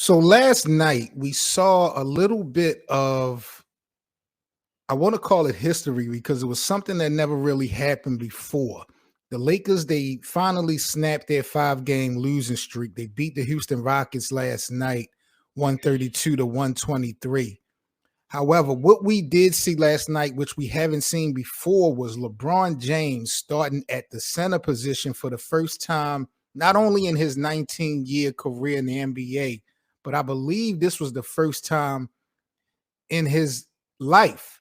So last night we saw a little bit of, I want to call it history because it was something that never really happened before. The Lakers, they finally snapped their 5-game losing streak. They beat the Houston Rockets last night, 132 to 123. However, what we did see last night, which we haven't seen before, was LeBron James starting at the center position for the first time, not only in his 19-year career in the NBA, but I believe this was the first time in his life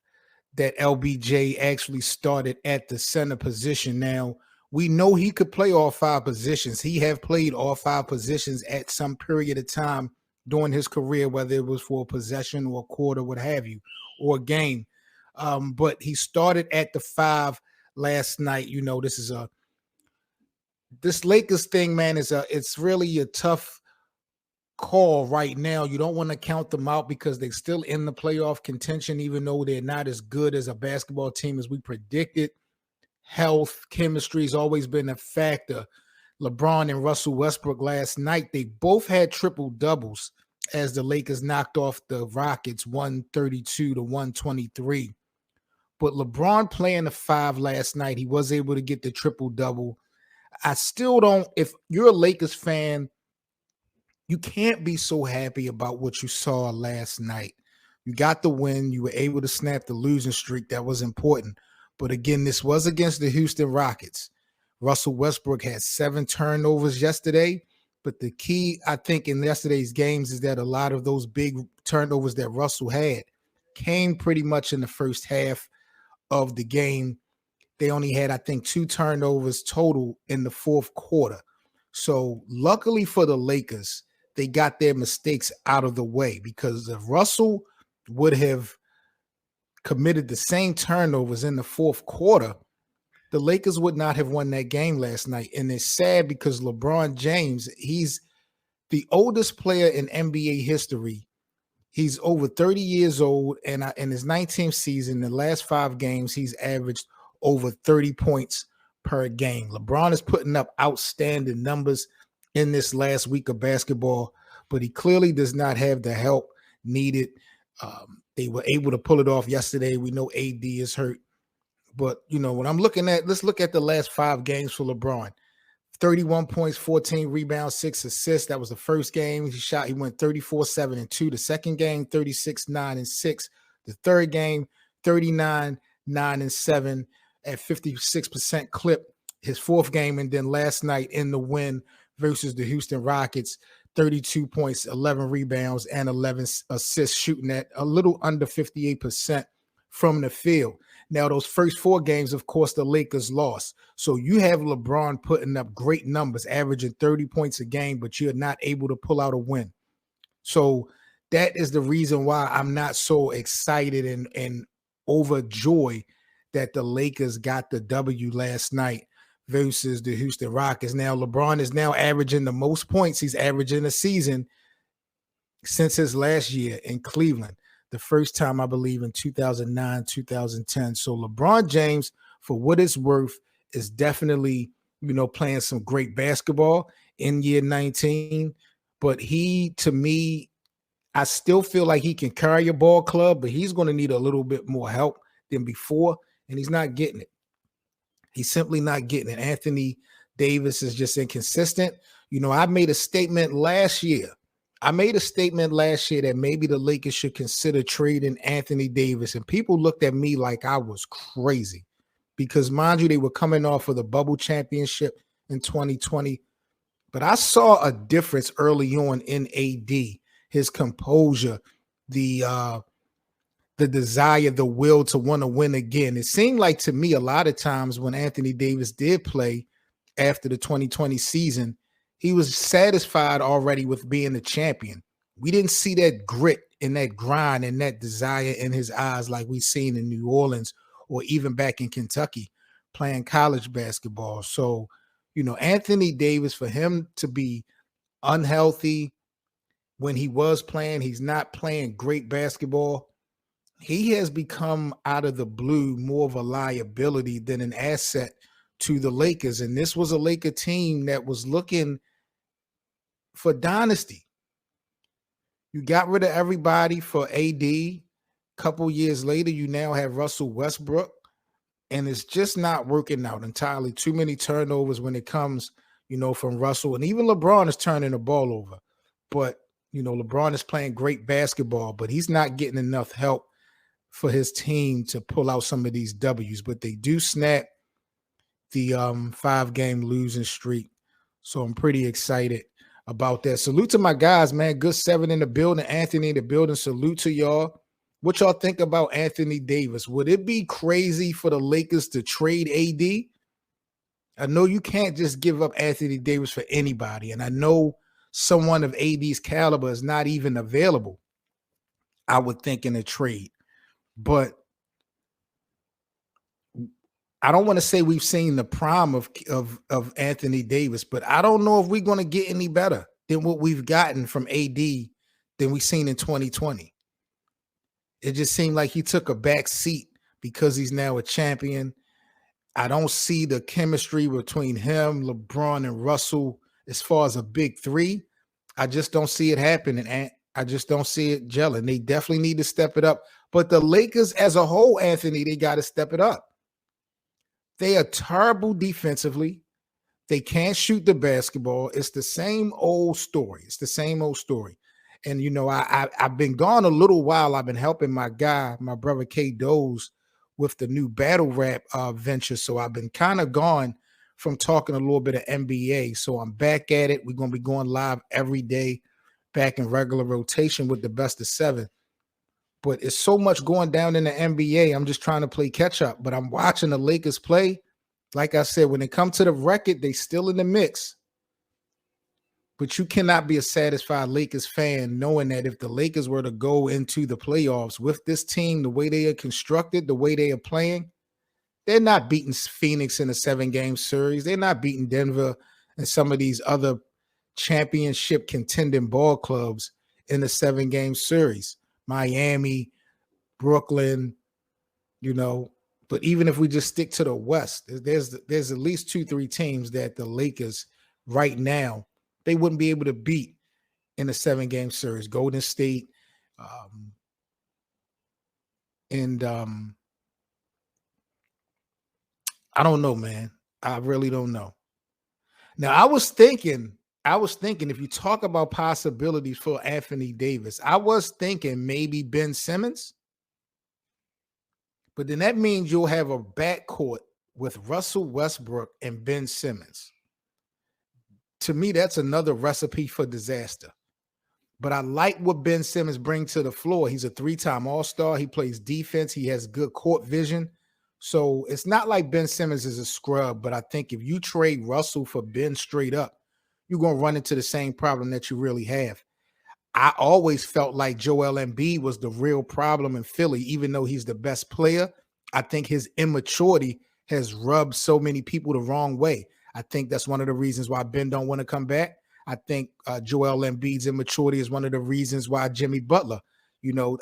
that LBJ actually started at the center position. Now, we know he could play all 5 positions. He have played all 5 positions at some period of time during his career, whether it was for a possession or a quarter, what have you, or a game. But he started at the 5 last night. You know, this Lakers thing, man, it's really a tough call right now. You don't want to count them out because they're still in the playoff contention, even though they're not as good as a basketball team as we predicted. Health, chemistry has always been a factor. LeBron and Russell Westbrook last night, they both had triple doubles as the Lakers knocked off the Rockets 132 to 123. But LeBron playing the 5 last night, he was able to get the triple double. I still don't, if you're a Lakers fan, you can't be so happy about what you saw last night. You got the win. You were able to snap the losing streak. That was important. But again, this was against the Houston Rockets. Russell Westbrook had 7 turnovers yesterday. But the key, I think, in yesterday's games is that a lot of those big turnovers that Russell had came pretty much in the first half of the game. They only had, I think, 2 turnovers total in the fourth quarter. So luckily for the Lakers, they got their mistakes out of the way, because if Russell would have committed the same turnovers in the fourth quarter, the Lakers would not have won that game last night. And it's sad because LeBron James, he's the oldest player in NBA history. He's over 30 years old, and in his 19th season, the last 5 games, he's averaged over 30 points per game. LeBron is putting up outstanding numbers in this last week of basketball, but he clearly does not have the help needed. They were able to pull it off yesterday. We know AD is hurt, but you know, when I'm looking at, let's look at the last 5 games for LeBron. 31 points, 14 rebounds, 6 assists. That was the first game. He went 34, 7, and 2. The second game, 36, 9, and 6. The third game, 39, 9, and 7 at 56% clip. His fourth game, and then last night in the win versus the Houston Rockets, 32 points, 11 rebounds, and 11 assists, shooting at a little under 58% from the field. Now, those first 4 games, of course, the Lakers lost. So you have LeBron putting up great numbers, averaging 30 points a game, but you're not able to pull out a win. So that is the reason why I'm not so excited and overjoyed that the Lakers got the W last night versus the Houston Rockets. Now, LeBron is now averaging the most points he's averaging a season since his last year in Cleveland. The first time, I believe, in 2009, 2010. So LeBron James, for what it's worth, is definitely, playing some great basketball in year 19. But he, to me, I still feel like he can carry a ball club, but he's going to need a little bit more help than before, and he's not getting it. He's simply not getting it. Anthony Davis is just inconsistent. I made a statement last year. That maybe the Lakers should consider trading Anthony Davis. And people looked at me like I was crazy because, mind you, they were coming off of the bubble championship in 2020. But I saw a difference early on in AD, his composure, the desire, the will to want to win again. It seemed like to me a lot of times when Anthony Davis did play after the 2020 season, he was satisfied already with being the champion. We didn't see that grit and that grind and that desire in his eyes like we've seen in New Orleans or even back in Kentucky playing college basketball. So, Anthony Davis, for him to be unhealthy when he was playing, he's not playing great basketball. He has become, out of the blue, more of a liability than an asset to the Lakers. And this was a Laker team that was looking for dynasty. You got rid of everybody for AD. Couple years later, you now have Russell Westbrook, and it's just not working out entirely. Too many turnovers when it comes, from Russell, and even LeBron is turning the ball over. But LeBron is playing great basketball, but he's not getting enough help for his team to pull out some of these W's. But they do snap the 5-game losing streak, so I'm pretty excited about that. Salute to my guys, man. Good 7 in the building. Anthony in the building. Salute to y'all. What y'all think about Anthony Davis? Would it be crazy for the Lakers to trade AD? I know you can't just give up Anthony Davis for anybody, and I know someone of AD's caliber is not even available, I would think, in a trade. But I don't want to say we've seen the prime of Anthony Davis, but I don't know if we're going to get any better than what we've gotten from AD than we've seen in 2020. It just seemed like he took a back seat because he's now a champion. I don't see the chemistry between him, LeBron, and Russell as far as a big three. I just don't see it happening, and I just don't see it gelling. They definitely need to step it up. But the Lakers as a whole, Anthony, they got to step it up. They are terrible defensively. They can't shoot the basketball. It's the same old story. It's the same old story. And, I've been gone a little while. I've been helping my brother K Doze, with the new battle rap venture. So I've been kind of gone from talking a little bit of NBA. So I'm back at it. We're going to be going live every day, back in regular rotation with the best of 7. But it's so much going down in the NBA. I'm just trying to play catch up. But I'm watching the Lakers play. Like I said, when it comes to the record, they still in the mix. But you cannot be a satisfied Lakers fan knowing that if the Lakers were to go into the playoffs with this team, the way they are constructed, the way they are playing, they're not beating Phoenix in a 7-game series. They're not beating Denver and some of these other championship contending ball clubs in a 7-game series. Miami, Brooklyn, But even if we just stick to the West, there's at least 2-3 teams that the Lakers right now, they wouldn't be able to beat in a 7-game series. Golden State, and I don't know, man. I really don't know. Now, I was thinking if you talk about possibilities for Anthony Davis, I was thinking maybe Ben Simmons. But then that means you'll have a backcourt with Russell Westbrook and Ben Simmons. To me, that's another recipe for disaster. But I like what Ben Simmons brings to the floor. He's a 3-time All-Star. He plays defense. He has good court vision. So it's not like Ben Simmons is a scrub, but I think if you trade Russell for Ben straight up, you're going to run into the same problem that you really have. I always felt like Joel Embiid was the real problem in Philly, even though he's the best player. I think his immaturity has rubbed so many people the wrong way. I think that's one of the reasons why Ben don't want to come back. I think Joel Embiid's immaturity is one of the reasons why Jimmy Butler,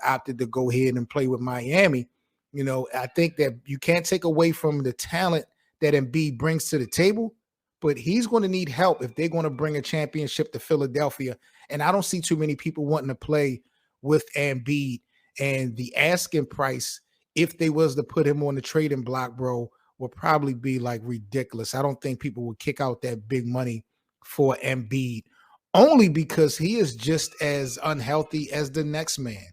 opted to go ahead and play with Miami. I think that you can't take away from the talent that Embiid brings to the table, but he's going to need help if they're going to bring a championship to Philadelphia. And I don't see too many people wanting to play with Embiid. And the asking price, if they was to put him on the trading block, bro, will probably be like ridiculous. I don't think people would kick out that big money for Embiid, only because he is just as unhealthy as the next man.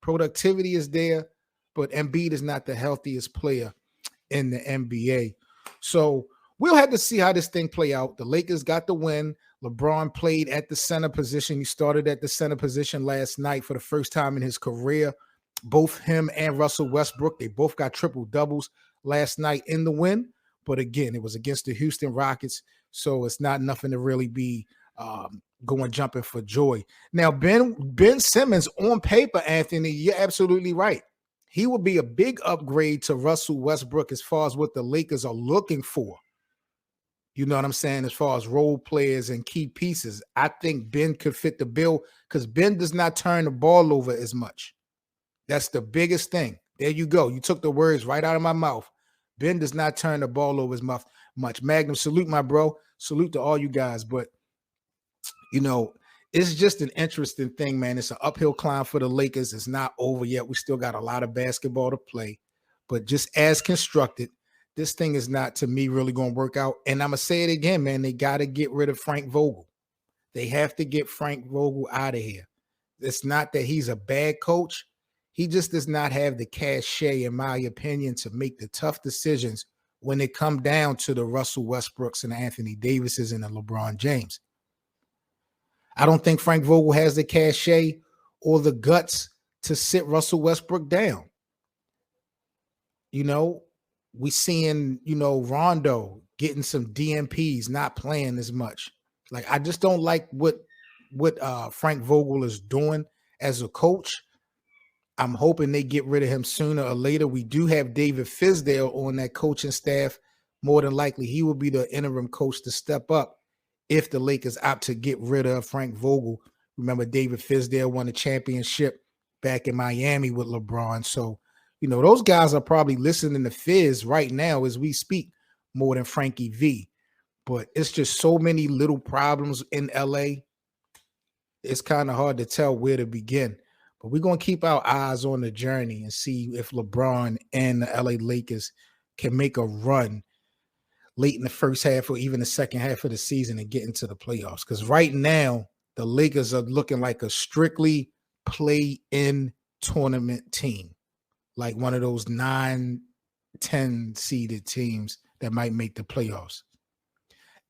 Productivity is there, but Embiid is not the healthiest player in the NBA. So we'll have to see how this thing play out. The Lakers got the win. LeBron played at the center position. He started at the center position last night for the first time in his career. Both him and Russell Westbrook, they both got triple doubles last night in the win. But again, it was against the Houston Rockets, so it's not nothing to really be jumping for joy. Now, Ben Simmons, on paper, Anthony, you're absolutely right. He will be a big upgrade to Russell Westbrook as far as what the Lakers are looking for. You know what I'm saying? As far as role players and key pieces, I think Ben could fit the bill because Ben does not turn the ball over as much. That's the biggest thing. There you go. You took the words right out of my mouth. Ben does not turn the ball over as much. Magnum, salute, my bro. Salute to all you guys. But, it's just an interesting thing, man. It's an uphill climb for the Lakers. It's not over yet. We still got a lot of basketball to play. But just as constructed, this thing is not, to me, really going to work out. And I'm going to say it again, man. They got to get rid of Frank Vogel. They have to get Frank Vogel out of here. It's not that he's a bad coach. He just does not have the cachet, in my opinion, to make the tough decisions when it come down to the Russell Westbrooks and the Anthony Davises and the LeBron James. I don't think Frank Vogel has the cachet or the guts to sit Russell Westbrook down. You know, we seeing, Rondo getting some DMPs, not playing as much. Like, I just don't like what Frank Vogel is doing as a coach. I'm hoping they get rid of him sooner or later. We do have David Fizdale on that coaching staff. More than likely, he will be the interim coach to step up if the Lakers opt to get rid of Frank Vogel. Remember, David Fizdale won a championship back in Miami with LeBron. So, those guys are probably listening to Fizz right now as we speak more than Frankie V. But it's just so many little problems in LA. It's kind of hard to tell where to begin. But we're going to keep our eyes on the journey and see if LeBron and the LA Lakers can make a run late in the first half or even the second half of the season and get into the playoffs. Because right now, the Lakers are looking like a strictly play-in tournament team, like one of those 9-10 seeded teams that might make the playoffs.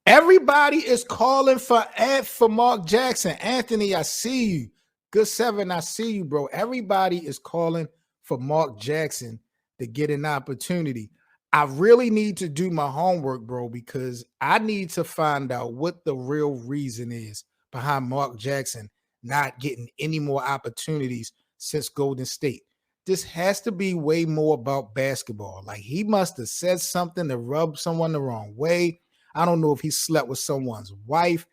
Everybody is calling for Mark Jackson. Anthony, I see you. Good 7, I see you, bro. Everybody is calling for Mark Jackson to get an opportunity. I really need to do my homework, bro, because I need to find out what the real reason is behind Mark Jackson not getting any more opportunities since Golden State. This has to be way more about basketball. Like, he must have said something to rub someone the wrong way. I don't know if he slept with someone's wife.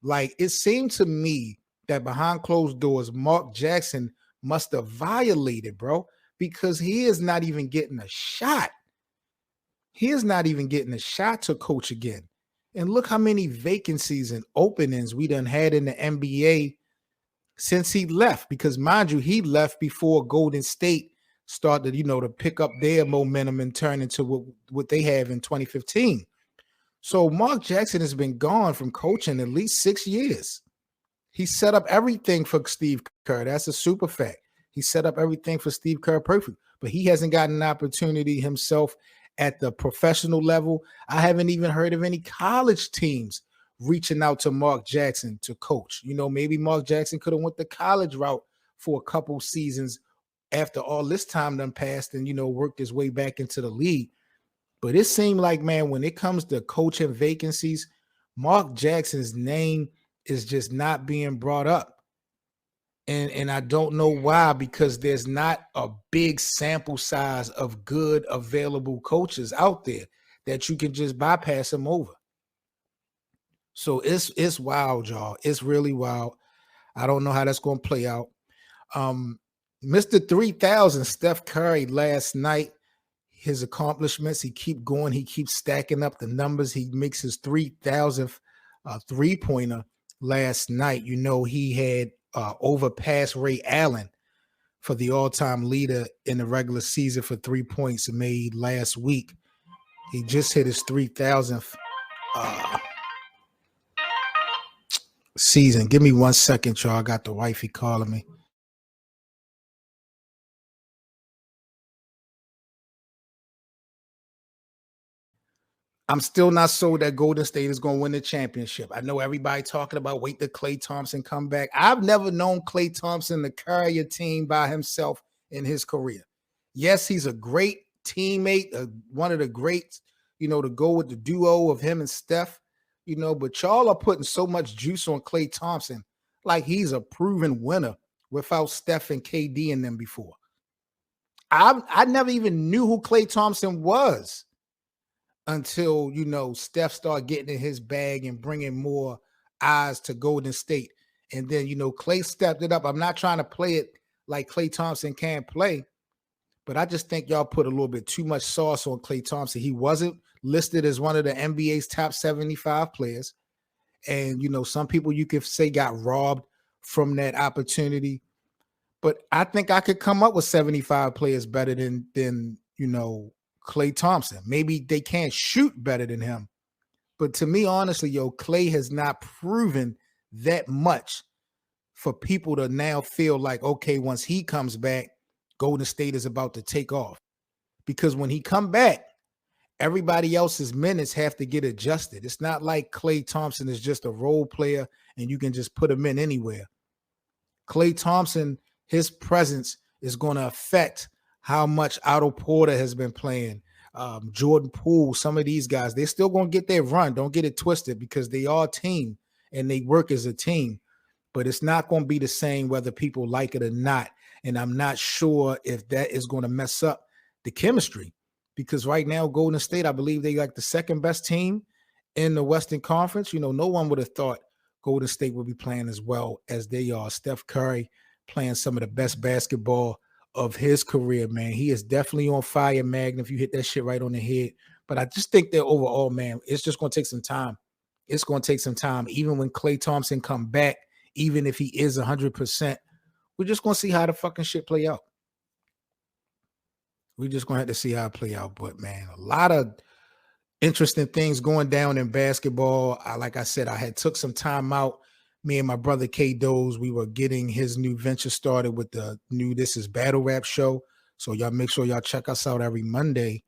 Like, it seemed to me that behind closed doors, Mark Jackson must have violated, bro, because he is not even getting a shot. He is not even getting a shot to coach again. And look how many vacancies and openings we done had in the NBA since he left. Because, mind you, he left before Golden State started, to pick up their momentum and turn into what they have in 2015. So Mark Jackson has been gone from coaching at least 6 years. He set up everything for Steve Kerr. That's a super fact. He set up everything for Steve Kerr perfect, but he hasn't gotten an opportunity himself at the professional level. I haven't even heard of any college teams reaching out to Mark Jackson to coach. Maybe Mark Jackson could have went the college route for a couple seasons after all this time done passed and, worked his way back into the league. But it seemed like, man, when it comes to coaching vacancies, Mark Jackson's name is just not being brought up. And I don't know why, because there's not a big sample size of good available coaches out there that you can just bypass them over. So it's wild, y'all. It's really wild. I don't know how that's going to play out. Mr. 3000, Steph Curry, last night, his accomplishments, he keep going. He keeps stacking up the numbers. He makes his 3,000th three-pointer last night. He had overpassed Ray Allen for the all-time leader in the regular season for 3 points made last week. He just hit his 3,000th season. Give me 1 second, y'all. I got the wifey calling me. I'm still not sold that Golden State is going to win the championship. I know everybody talking about wait till Klay Thompson come back. I've never known Klay Thompson to carry a team by himself in his career. Yes, he's a great teammate, one of the greats, to go with the duo of him and Steph, but y'all are putting so much juice on Klay Thompson like he's a proven winner without Steph and KD in them before. I never even knew who Klay Thompson was until, Steph started getting in his bag and bringing more eyes to Golden State. And then, Klay stepped it up. I'm not trying to play it like Klay Thompson can't play, but I just think y'all put a little bit too much sauce on Klay Thompson. He wasn't listed as one of the NBA's top 75 players. And, some people you could say got robbed from that opportunity. But I think I could come up with 75 players better than Klay Thompson. Maybe they can't shoot better than him. But to me, honestly, Klay has not proven that much for people to now feel like, okay, once he comes back, Golden State is about to take off. Because when he come back, everybody else's minutes have to get adjusted. It's not like Klay Thompson is just a role player and you can just put him in anywhere. Klay Thompson, his presence is going to affect how much Otto Porter has been playing. Jordan Poole, some of these guys, they're still going to get their run. Don't get it twisted because they are a team and they work as a team. But it's not going to be the same whether people like it or not. And I'm not sure if that is going to mess up the chemistry because right now, Golden State, I believe they like the second best team in the Western Conference. No one would have thought Golden State would be playing as well as they are. Steph Curry playing some of the best basketball of his career, man. He is definitely on fire, Magna, if you hit that shit right on the head. But I just think that overall, man, it's just going to take some time. It's going to take some time. Even when Klay Thompson come back, even if he is 100%, we're just going to see how the fucking shit play out. We're just going to have to see how it play out. But, man, a lot of interesting things going down in basketball. Like I said, I had took some time out. Me and my brother K Doze, we were getting his new venture started with the new This Is Battle Rap show. So y'all make sure y'all check us out every Monday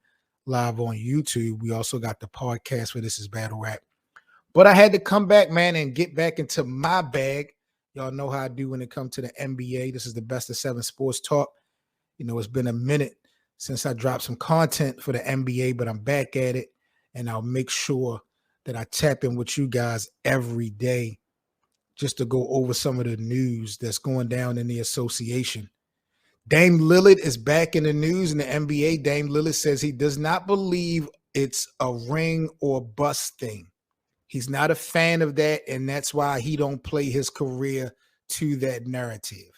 live on YouTube. We also got the podcast for This Is Battle Rap. But I had to come back, man, and get back into my bag. Y'all know how I do when it comes to the NBA. This is the Best of 7 Sports Talk. It's been a minute since I dropped some content for the NBA, but I'm back at it. And I'll make sure that I tap in with you guys every day just to go over some of the news that's going down in the association. Dame Lillard is back in the news in the NBA. Dame Lillard says he does not believe it's a ring or bust thing. He's not a fan of that, and that's why he don't play his career to that narrative.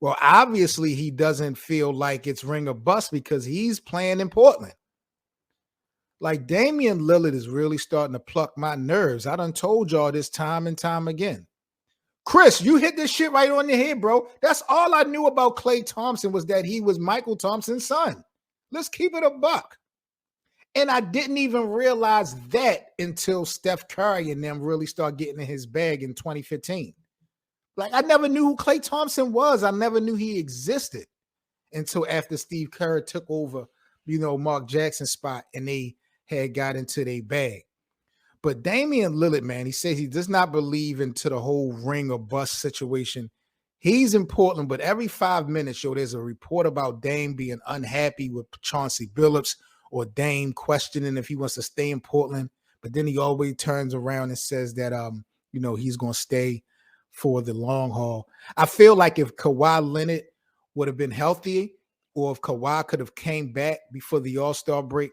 Well, obviously he doesn't feel like it's ring or bust because he's playing in Portland. Like Damian Lillard is really starting to pluck my nerves. I done told y'all this time and time again. Chris, you hit this shit right on the head, bro. That's all I knew about Klay Thompson was that he was Michael Thompson's son. Let's keep it a buck. And I didn't even realize that until Steph Curry and them really start getting in his bag in 2015. Like I never knew who Klay Thompson was. I never knew he existed until after Steve Kerr took over, Mark Jackson's spot and they had got into their bag. But Damian Lillard, man, he says he does not believe into the whole ring or bust situation. He's in Portland, but every 5 minutes, there's a report about Dame being unhappy with Chauncey Billups or Dame questioning if he wants to stay in Portland. But then he always turns around and says that, he's going to stay for the long haul. I feel like if Kawhi Leonard would have been healthy or if Kawhi could have came back before the All-Star break,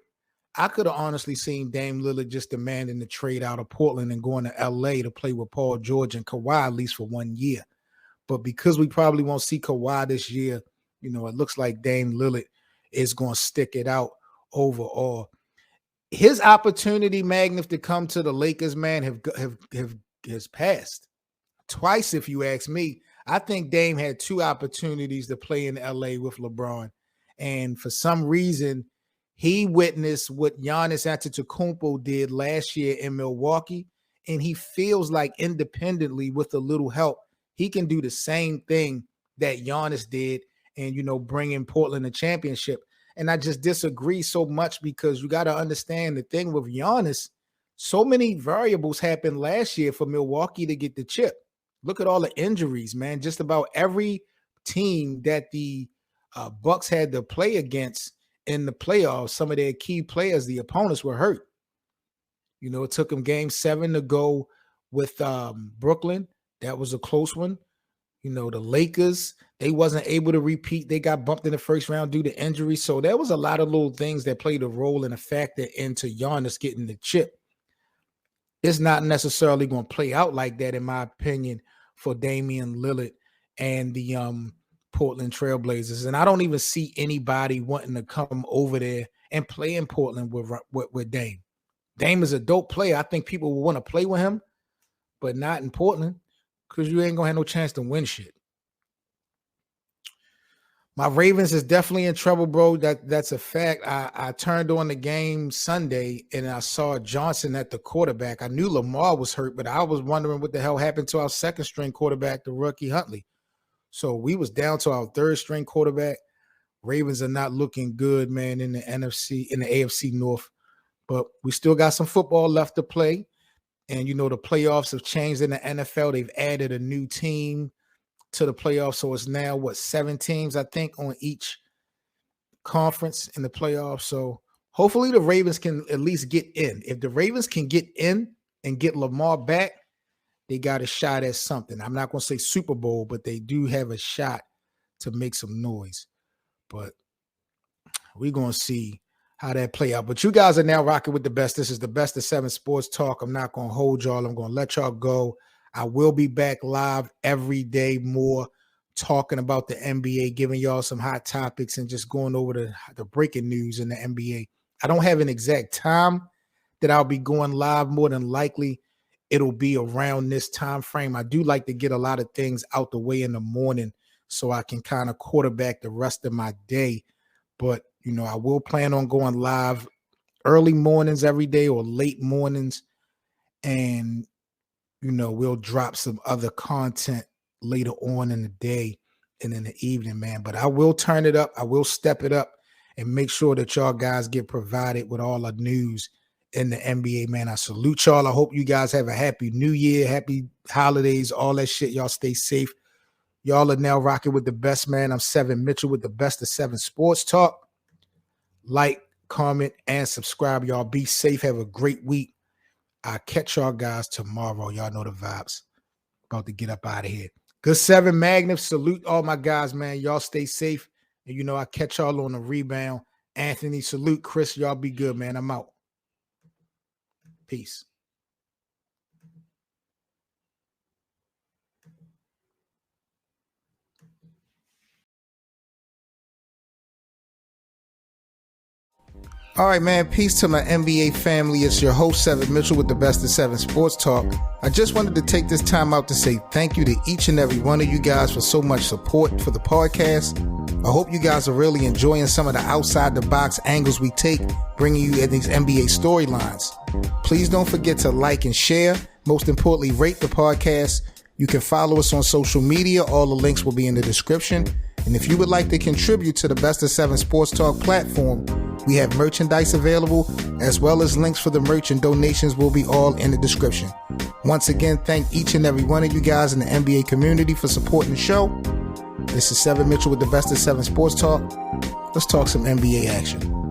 I could have honestly seen Dame Lillard just demanding the trade out of Portland and going to LA to play with Paul George and Kawhi at least for 1 year. But because we probably won't see Kawhi this year, it looks like Dame Lillard is going to stick it out overall. His opportunity, Magnus, to come to the Lakers, man, has passed. Twice, if you ask me. I think Dame had 2 opportunities to play in LA with LeBron. And for some reason, he witnessed what Giannis Antetokounmpo did last year in Milwaukee, and he feels like independently with a little help, he can do the same thing that Giannis did and, bring in Portland a championship. And I just disagree so much because you got to understand the thing with Giannis, so many variables happened last year for Milwaukee to get the chip. Look at all the injuries, man. Just about every team that the Bucks had to play against in the playoffs, some of their key players, the opponents were hurt. It took them game 7 to go with Brooklyn. That was a close one. The Lakers, they wasn't able to repeat. They got bumped in the first round due to injury. So there was a lot of little things that played a role and a factor into Giannis getting the chip. It's not necessarily going to play out like that, in my opinion, for Damian Lillard and the Portland Trailblazers. And I don't even see anybody wanting to come over there and play in Portland with Dame. Dame is a dope player. I think people will want to play with him, but not in Portland. because you ain't going to have no chance to win shit. My Ravens is definitely in trouble, bro. That's a fact. I turned on the game Sunday, and I saw Johnson at the quarterback. I knew Lamar was hurt, but I was wondering what the hell happened to our second-string quarterback, the rookie Huntley. So we was down to our third-string quarterback. Ravens are not looking good, man, in the AFC North. But we still got some football left to play. And, the playoffs have changed in the NFL. They've added a new team to the playoffs. So it's now, 7 teams, I think, on each conference in the playoffs. So hopefully the Ravens can at least get in. If the Ravens can get in and get Lamar back, they got a shot at something. I'm not going to say Super Bowl, but they do have a shot to make some noise. But we're going to see how that play out. But you guys are now rocking with the best. This is the Best of 7 Sports Talk. I'm not going to hold y'all. I'm going to let y'all go. I will be back live every day more talking about the NBA, giving y'all some hot topics and just going over the breaking news in the NBA. I don't have an exact time that I'll be going live. More than likely, it'll be around this time frame. I do like to get a lot of things out the way in the morning so I can kind of quarterback the rest of my day. But, I will plan on going live early mornings every day or late mornings. And, we'll drop some other content later on in the day and in the evening, man. But I will turn it up. I will step it up and make sure that y'all guys get provided with all the news in the NBA, man. I salute y'all. I hope you guys have a happy new year, happy holidays, all that shit. Y'all stay safe. Y'all are now rocking with the best, man. I'm 7 Mitchell with the Best of 7 Sports Talk. Like, comment, and subscribe. Y'all be safe. Have a great week. I'll catch y'all guys tomorrow. Y'all know the vibes. About to get up out of here. Good 7 Magnus. Salute all my guys, man. Y'all stay safe. And I catch y'all on the rebound. Anthony, salute. Chris, y'all be good, man. I'm out. Peace. All right, man. Peace to my NBA family. It's your host, 7 Mitchell, with the Best of 7 Sports Talk. I just wanted to take this time out to say thank you to each and every one of you guys for so much support for the podcast. I hope you guys are really enjoying some of the outside the box angles we take, bringing you in these NBA storylines. Please don't forget to like and share. Most importantly, rate the podcast. You can follow us on social media. All the links will be in the description. And if you would like to contribute to the Best of 7 Sports Talk platform, we have merchandise available, as well as links for the merch, and donations will be all in the description. Once again, thank each and every one of you guys in the NBA community for supporting the show. This is 7 Mitchell with the Best of 7 Sports Talk. Let's talk some NBA action.